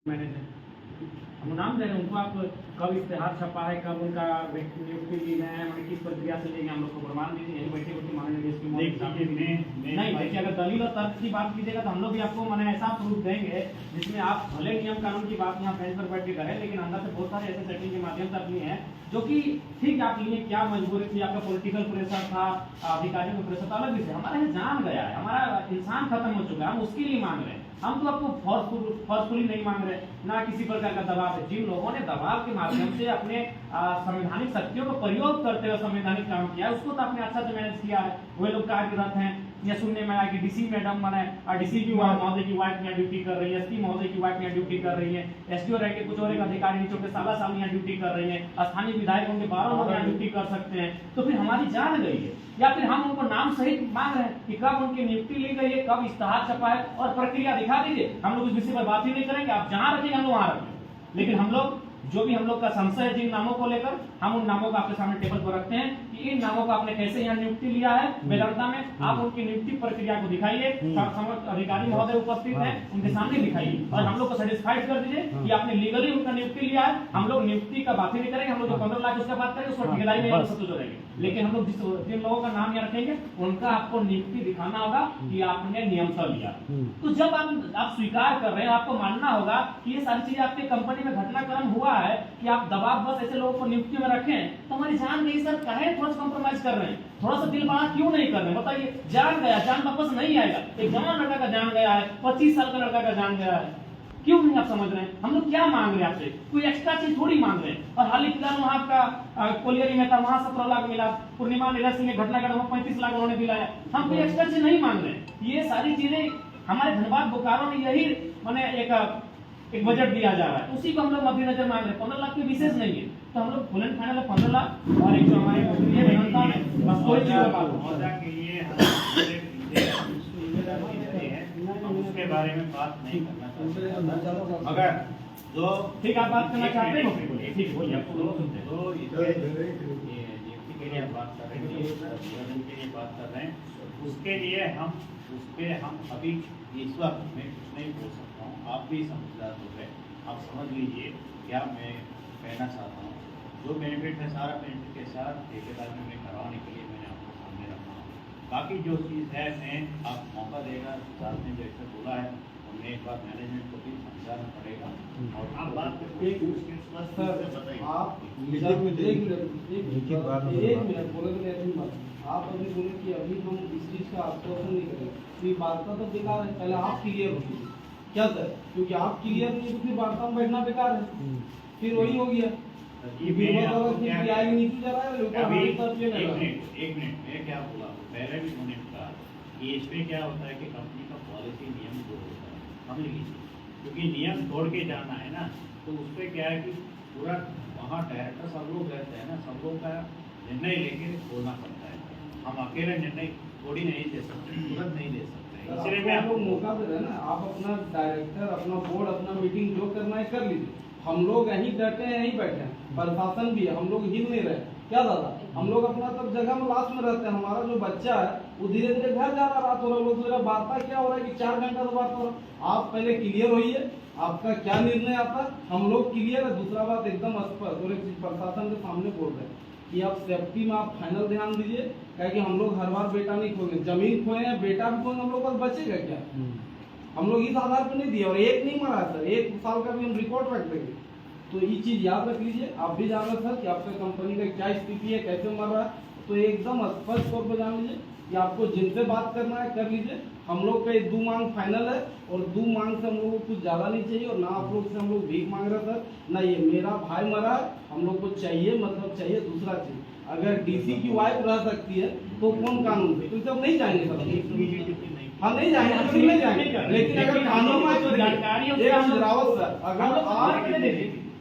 Manager हम नाम दे रहे हैं उनको। आप कब इश्तेहार छपा है, कब उनका नियुक्ति ली गए हैं, मतलब किस प्रक्रिया से लेंगे, हम लोग को प्रमाण दीजिए। यही बैठे बैठे माननीय देश की नहीं देखिए, अगर दलील और तर्क की बात कीजिएगा तो हम लोग भी आपको मैंने ऐसा प्रूफ देंगे जिसमें आप भले नियम कानून की बात यहाँ बेंच पर बैठ के करें, लेकिन अंदर से बहुत सारे ऐसे सेटिंग के माध्यम से अपनी है जो कि ठीक आप लिए क्या मजबूरी थी, आपका पॉलिटिकल प्रेशर था, अधिकारियों का प्रेशर था, अलग विषय। हमारा यहाँ जान गया है, हमारा इंसान खत्म हो चुका है, हम उसके लिए मांग रहे हैं। हम तो आपको फोर्सफुली नहीं मांग रहे, ना किसी प्रकार का दबाव है। जिन लोगों ने दबाव के माध्यम से अपने संवैधानिक शक्तियों का प्रयोग करते हुए संवैधानिक काम किया है, उसको तो आपने अच्छा से मैनेज किया है। वे लोग कार्यरत हैं, या सुनने में आया कि डीसी मैडम माने डीसी की महोदय की वाइफ यहाँ ड्यूटी कर रही है, एसपी महोदय की वाइफ यहाँ ड्यूटी कर रही है, एसडीओ रह के कुछ और एक अधिकारी नीचे के साल यहाँ ड्यूटी कर रही है, स्थानीय विधायक उनके 12 लोग यहाँ ड्यूटी कर सकते हैं। तो फिर हमारी जान गई है, या फिर हम उनको नाम सहित मांग रहे हैं कि कब उनकी नियुक्ति ली गई है, कब इश्तेहार छपा है, और प्रक्रिया दिखा दीजिए। हम लोग इस विषय पर बात ही नहीं करेंगे, आप जहां रखेंगे हम लोग वहां रखेंगे। लेकिन हम लोग जो भी हम लोग का संशय है जिन नामों को लेकर, हम उन नामों को आपके सामने टेबल पर रखते हैं कि इन नामों का आपने कैसे यहाँ नियुक्ति लिया है बेदरता में। आप उनकी नियुक्ति प्रक्रिया को दिखाइए, अधिकारी महोदय उपस्थित हैं, उनके सामने दिखाइए और हम लोग को सेटिस्फाइड कर दीजिए कि आपने लीगली उनका नियुक्ति लिया है। हम लोग नियुक्ति का बात ही नहीं करेंगे, हम लोग जो 15 लाख उसका बात करेंगे, उसको ठेकेदारी में सब जो रहेंगे। लेकिन हम लोग जिन लोगों का नाम यहाँ रखेंगे उनका आपको नियुक्ति दिखाना होगा कि आपने नियमता लिया। तो जब आप स्वीकार कर रहे हैं, आपको मानना होगा कि ये सारी चीजें आपकी कंपनी में घटनाक्रम हुआ है कि आप दबाव बस ऐसे लोगों को नियुक्ति में रखें, तो हमारी जान गई सर, काहे थोड़ा सा कॉम्प्रोमाइज कर रहे हैं, थोड़ा सा दिल बड़ा क्यों नहीं कर रहे हैं? बताइए, जान गया, जान वापस नहीं आएगा। एक जवान लड़का का जान गया है, 25 साल का लड़का का जान गया है, क्यों नहीं आप समझ रहे हैं? हम लोग क्या मांग रहे हैं आपसे? कोई एक्स्ट्रा चीज थोड़ी मांग रहे हैं। और हाल ही फिलहाल वहाँ का कोलियरी में था, वहाँ 17 लाख मिला, पूर्णिमा नीरज सिंह ने घटना कर 35 लाख उन्होंने दिलाया। हम कोई एक्स्ट्रा चीज नहीं मांग रहे हैं। ये सारी चीजें हमारे धनबाद बोकारो में यही मैंने एक बजट दिया जा रहा है, उसी को हम लोग मद्देनजर मांग रहे हैं। 15 लाख की विशेष नहीं है, तो हम लोग फुल एंड फाइनल 15 लाख और एक जो हमारे जनता में बस कोई चीज उसके बारे में बात नहीं करना चाहते। अगर जो ठीक आप बात करना चाहते हैं, ठीक बोलिए, आपको लोग सुनते हैं। तो नियुक्ति के लिए आप बात कर रहे हैं, के लिए बात कर रहे हैं, उसके लिए हम अभी इस वक्त में कुछ नहीं बोल सकता हूँ। आप भी समझदार हो गए, आप समझ लीजिए क्या मैं कहना चाहता हूँ। जो बेनिफिट है सारा बेनिफिट के साथ ठेकेदार में करवाने के लिए मैंने आपको सामने रखा हूँ। बाकी जो चीज़ है मैं आप मौका देगा, साथ में जैसे बोला है उन्हें एक बार मैनेजमेंट को भी समझाना पड़ेगा। और आप बात करके आप अभी बोले कि अभी हम इस चीज का आश्वासन नहीं करेंगे, तो ये वार्ता तो बेकार है। पहले आप क्लियर होगी क्या सर, क्योंकि आप क्लियर नहीं तो फिर वार्ता में बैठना बेकार है। फिर वही हो गया एक मिनट मैं क्या बोला पहले भी उन्होंने कहा कि इसमें क्या होता है कि कंपनी का पॉलिसी नियम जो होता है हम लीजिए, क्योंकि नियम तोड़ के जाना है ना, तो उस पर क्या है कि पूरा वहाँ डायरेक्टर सब लोग रहते हैं ना, सब लोग का निर्णय लेके बोलना पड़ता है। हम अकेले निर्णय थोड़ी नहीं दे सकते, तुरंत नहीं दे सकते। इसलिए मैं आपको मौका दे रहे हैं ना, आप अपना डायरेक्टर, अपना बोर्ड, अपना मीटिंग जो करना है कर लीजिए। हम लोग यहीं डटे हैं, यहीं बैठे हैं, प्रशासन भी है, हम लोग हिल नहीं रहे क्या दादा। हम लोग अपना तब जगह में लास्ट में रहते हैं। हमारा जो बच्चा है वो धीरे धीरे घर जा रहा, रात हो रहा, लोग वार्ता क्या हो रहा है कि 4 घंटा तो वार्ता हो रहा। आप पहले क्लियर होइए, आपका क्या निर्णय आता, हम लोग क्लियर है। दूसरा बात एकदम स्पष्ट और एक चीज प्रशासन के सामने बोल रहे हैं कि आप सेफ्टी में आप फाइनल ध्यान दीजिए, क्योंकि हम लोग हर बार बेटा नहीं खोएंगे, जमीन खोए हैं, बेटा भी खोएंगे, हम लोग पास बचेगा क्या? हम लोग इस आधार पर नहीं दिए, और एक नहीं मरा सर, 1 साल का भी हम रिकॉर्ड रख देंगे। तो ये चीज याद रख लीजिए। आप भी जान रहे सर कि आपका कंपनी का क्या स्थिति है, कैसे मर रहा है, तो एकदम स्पष्ट तौर पर जान लीजिए कि आपको जिनसे बात करना है कर लीजिए। हम लोग का 2 मांग फाइनल है, और 2 मांग से हम लोग को कुछ ज्यादा नहीं चाहिए, और ना आप लोग से हम लोग भीख मांग रहे सर, ना ये मेरा भाई मरा है, हम लोग को चाहिए, मतलब चाहिए। दूसरा चीज, अगर डीसी की वाइफ रह सकती है तो कौन कानून पे, तो सब नहीं जाएंगे सर, हम नहीं जाएंगे, हम नहीं जाएंगे। लेकिन अगर कानून में जानकारी रावत सर, अगर आप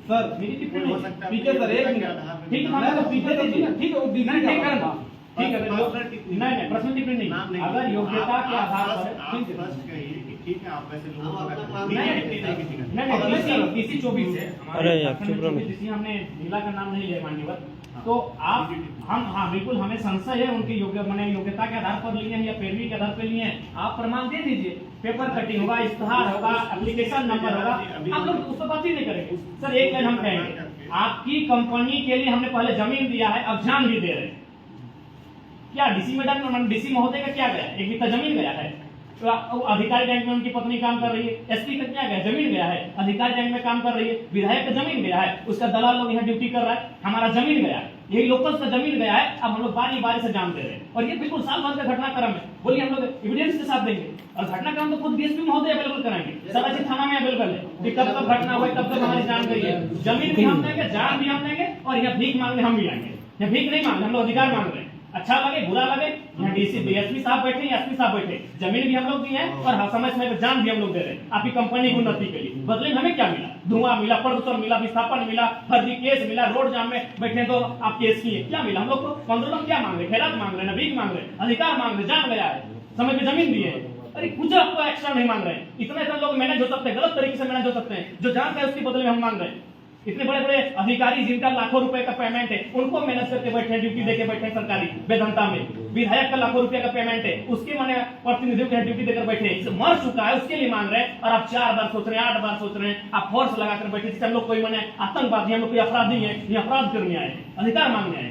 सर पीछे सर 1 मिनट, ठीक है तो पीछे ठीक है, ठीक है ठीक है, नहीं प्रश्न टिप्पणी नहीं, अगर योग्यता के आधार पर ठीक है। आप वैसे लोगों नहीं किसी 24 है, अरे यार चुप रहो, हमने जिला का नाम नहीं लिया माननीय, तो आप हम हाँ बिल्कुल हमें संशय है उनकी योग्यता के आधार पर लिए हैं या पैरवी के आधार पर लिए हैं। आप प्रमाण दे दीजिए, पेपर कटिंग होगा, इश्तेहार होगा, एप्लीकेशन नंबर होगा, आप लोग बात ही नहीं करेंगे सर। एक लाइन हम कहेंगे, आपकी कंपनी के लिए हमने पहले जमीन दिया है, अब जान भी दे रहे हैं। क्या डीसी मैडम, डीसी महोदय का क्या गया? एक बित्ता जमीन गया है। तो अधिकारी रैंक में उनकी पत्नी काम कर रही है, एसपी का क्या गया? जमीन गया है। अधिकारी रैंक में काम कर रही है, विधायक का जमीन गया है, उसका दलाल लोग यहाँ ड्यूटी कर रहा है, हमारा जमीन गया है, यही लोकल्स का जमीन गया है। अब हम लोग बारी बारी से जान दे रहे हैं, और ये बिल्कुल साल भर का घटनाक्रम है। बोलिए हम लोग एविडेंस के साथ देंगे, और घटनाक्रम तो खुद डीएसपी महोदय अवेलेबल कराएंगे, सारा चीज थाना में अवेलेबल है कि कब कब घटना हुई, कब कब हमारी जान गई है। जमीन भी हम देंगे, जान भी हम देंगे, और यहाँ भीख मांगने हम भी आएंगे। यहाँ भीख नहीं मांग, हम लोग अधिकार मांग रहे हैं। अच्छा लगे बुरा लगे, यहाँ डीसी डीएसपी साहब बैठे, एसपी साहब बैठे, जमीन भी हम लोग दिए हैं, और समय समय पर जान भी हम लोग दे रहे हैं आपकी कंपनी की उन्नति के लिए। बदले में हमें क्या मिला? धुआं मिला, प्रदूषण मिला, विस्थापन मिला, फर्जी केस मिला, रोड जाम में बैठे तो आप केस किए, क्या मिला? हम लोग को 15 लोग क्या मांग रहे? खैरात मांग रहे हैं, भीख मांग रहे हैं, अधिकार मांग रहे, जान गया है, समय पे जमीन दिए है। अरे कुछ आपको एक्स्ट्रा नहीं मांग रहे हैं। इतने लोग मैनेज हो सकते हैं, गलत तरीके से मैनेज हो सकते हैं, जो जानते हैं उसके बदले में हम मांग रहे हैं। इतने बड़े बड़े अधिकारी जिनका लाखों रुपए का पेमेंट है, उनको मैनेज करके बैठे, ड्यूटी देके बैठे सरकारी वेतनता में। विधायक का लाखों रुपए का पेमेंट है, उसके माने प्रतिनिधियों के ड्यूटी देकर बैठे, मर चुका है उसके लिए मांग रहे हैं, और आप 4 बार सोच रहे हैं, 8 बार सोच रहे हैं, आप फोर्स लगाकर बैठे जैसे हम लोग कोई माने आतंकवादी, हम लोग कोई अपराधी है, ये अपराध करने आए, अधिकार मांगने आए।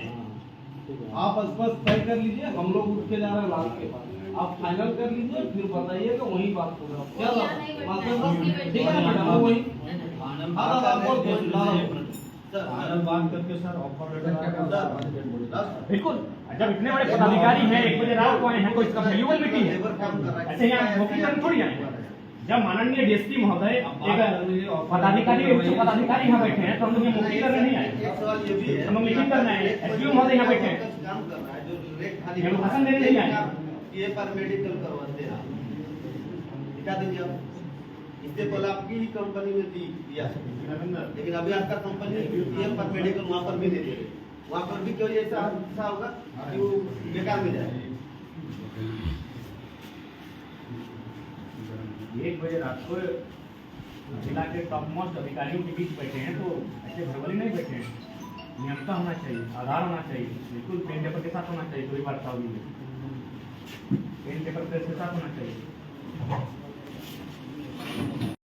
आप स्पष्ट तय कर लीजिए, हम लोग उठ के जा रहे हैं लाल के पास, आप फाइनल कर लीजिए, फिर बताइएगा, वही बात होगा। क्या ठीक है ना मैडम? वही बात करके सर ऑफर बिल्कुल। जब इतने बड़े पदाधिकारी हैं, 1 बजे रात को आए हैं, तो इसका वैल्यूबल मीटिंग है, ऐसे यहाँ मौके पर थोड़ी आए। जब माननीय डीएसपी महोदय एक पदाधिकारी यहाँ बैठे हैं, तो हम लोग ये मुक्ति करने नहीं आए, हम लोग मीटिंग करने आए। एसपी महोदय यहाँ बैठे हैं, हम भाषण देने नहीं आए। ये पर मेडिकल करवाते हैं, दिखा दीजिए आप। इससे पहले आपकी ही कंपनी में दिया, लेकिन अभी आपका कंपनी ये पर मेडिकल वहाँ पर भी दे दे, वहाँ पर भी क्यों ऐसा होगा कि वो बेकार में जाए। 1 बजे रात को जिला के टॉप मोस्ट अधिकारियों के बीच बैठे हैं, तो ऐसे भरवली नहीं बैठे हैं। नियमता होना चाहिए, आधार होना चाहिए, बिल्कुल पेन पेपर के साथ होना चाहिए। कोई बात पेन पेपर के साथ होना चाहिए।